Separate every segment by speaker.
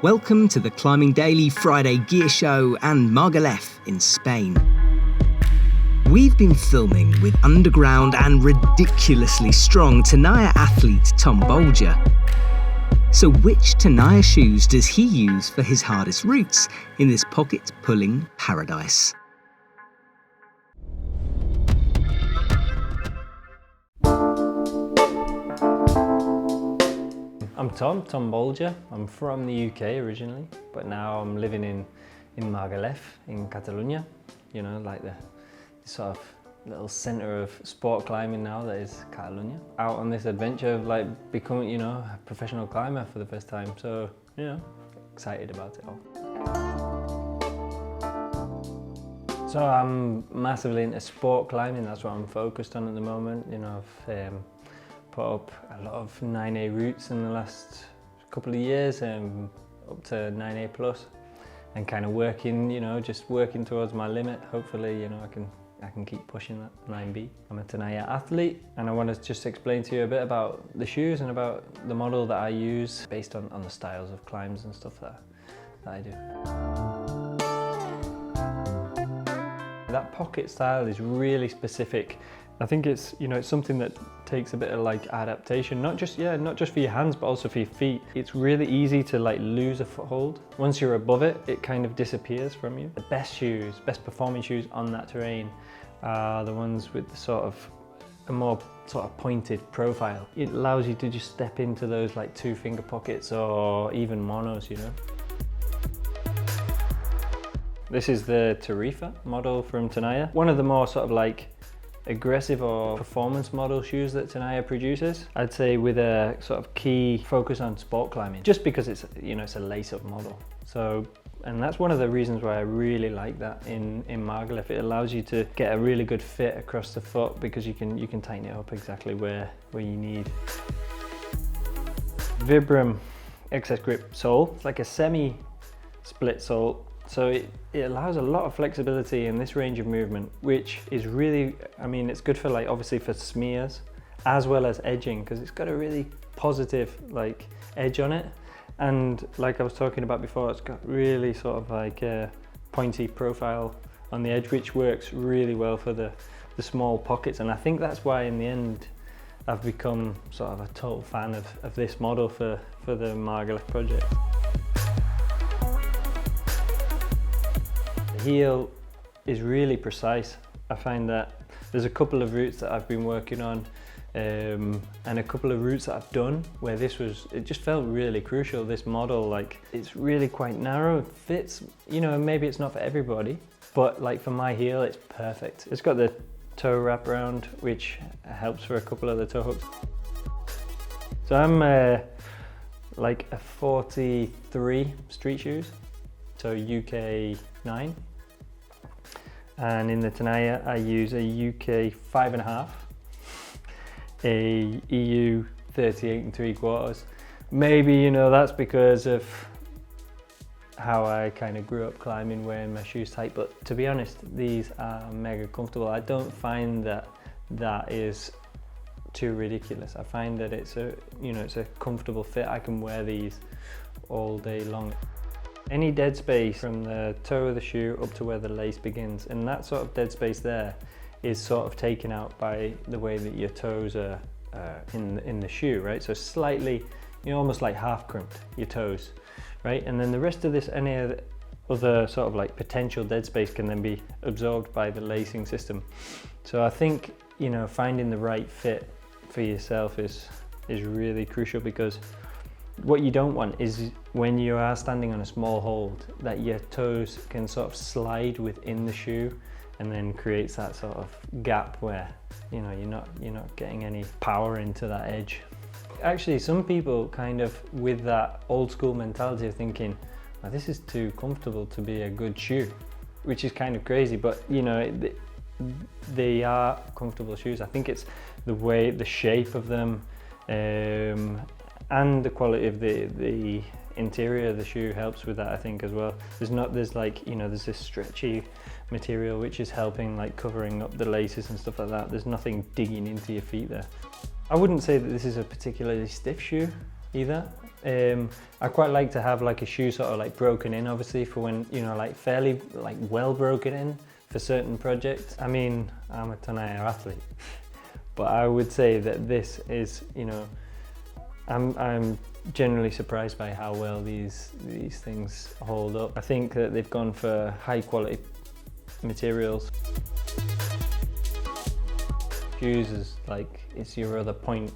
Speaker 1: Welcome to the Climbing Daily Friday Gear Show and Margalef in Spain. We've been filming with underground and ridiculously strong Tenaya athlete Tom Bolger. So which Tenaya shoes does he use for his hardest routes in this pocket-pulling paradise?
Speaker 2: I'm Tom Bolger. I'm from the UK originally, but now I'm living in Margalef in Catalonia. You know, like the sort of little centre of sport climbing now that is Catalonia. Out on this adventure of like becoming, you know, a professional climber for the first time. So, you know, excited about it all. So I'm massively into sport climbing. That's what I'm focused on at the moment. You know, I've put up a lot of 9A routes in the last couple of years, up to 9A plus, and kind of working, you know, just working towards my limit. Hopefully, you know, I can keep pushing that 9B. I'm a Tenaya athlete, and I want to just explain to you a bit about the shoes and about the model that I use based on the styles of climbs and stuff that I do. That pocket style is really specific. I think it's, you know, it's something that takes a bit of like adaptation, not just for your hands, but also for your feet. It's really easy to like lose a foothold. Once you're above it, it kind of disappears from you. The best performing shoes on that terrain are the ones with the sort of a more sort of pointed profile. It allows you to just step into those like 2-finger pockets or even monos, you know. This is the Tarifa model from Tenaya. One of the more sort of like aggressive or performance model shoes that Tenaya produces. I'd say with a sort of key focus on sport climbing, just because it's, you know, it's a lace-up model. So, and that's one of the reasons why I really like that in Margalef. It allows you to get a really good fit across the foot because you can tighten it up exactly where you need. Vibram excess grip sole. It's like a semi-split sole. So it allows a lot of flexibility in this range of movement, which is really, I mean, it's good for like, obviously for smears, as well as edging, because it's got a really positive like edge on it. And like I was talking about before, it's got really sort of like a pointy profile on the edge, which works really well for the small pockets. And I think that's why in the end, I've become sort of a total fan of this model for the Margalef project. Heel is really precise. I find that there's a couple of routes that I've been working on and a couple of routes that I've done where it just felt really crucial. This model, like, it's really quite narrow, it fits, you know, maybe it's not for everybody, but like for my heel, it's perfect. It's got the toe wraparound, which helps for a couple of the toe hooks. So I'm like a 43 street shoes, so UK 9. And in the Tenaya, I use a UK 5.5, a EU 38 3/4. Maybe, you know, that's because of how I kind of grew up climbing, wearing my shoes tight. But to be honest, these are mega comfortable. I don't find that is too ridiculous. I find that it's a comfortable fit. I can wear these all day long. Any dead space from the toe of the shoe up to where the lace begins, and that sort of dead space there is sort of taken out by the way that your toes are in the shoe, right? So slightly, you know, almost like half crimped, your toes, right? And then the rest of this, any other sort of like potential dead space can then be absorbed by the lacing system. So I think, you know, finding the right fit for yourself is really crucial, because what you don't want is when you are standing on a small hold that your toes can sort of slide within the shoe and then creates that sort of gap where, you know, you're not getting any power into that edge. Actually, some people kind of with that old school mentality of thinking, oh, this is too comfortable to be a good shoe, which is kind of crazy, but you know, they are comfortable shoes. I think it's the shape of them, and the quality of the interior of the shoe helps with that, I think, as well. There's like, you know, there's this stretchy material which is helping like covering up the laces and stuff like that. There's nothing digging into your feet there. I wouldn't say that this is a particularly stiff shoe. either. I quite like to have like a shoe sort of like broken in, obviously, for when, you know, like fairly like well broken in for certain projects. I mean, I'm a Tenaya athlete, but I would say that this is, you know, I'm generally surprised by how well these things hold up. I think that they've gone for high quality materials. Shoes is like, it's your other point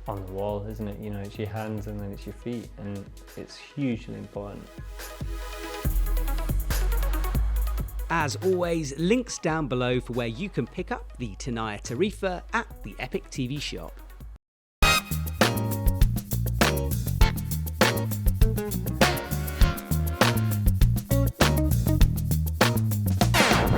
Speaker 2: on the wall, isn't it? You know, it's your hands and then it's your feet, and it's hugely important.
Speaker 1: As always, links down below for where you can pick up the Tenaya Tarifa at the EpicTV shop.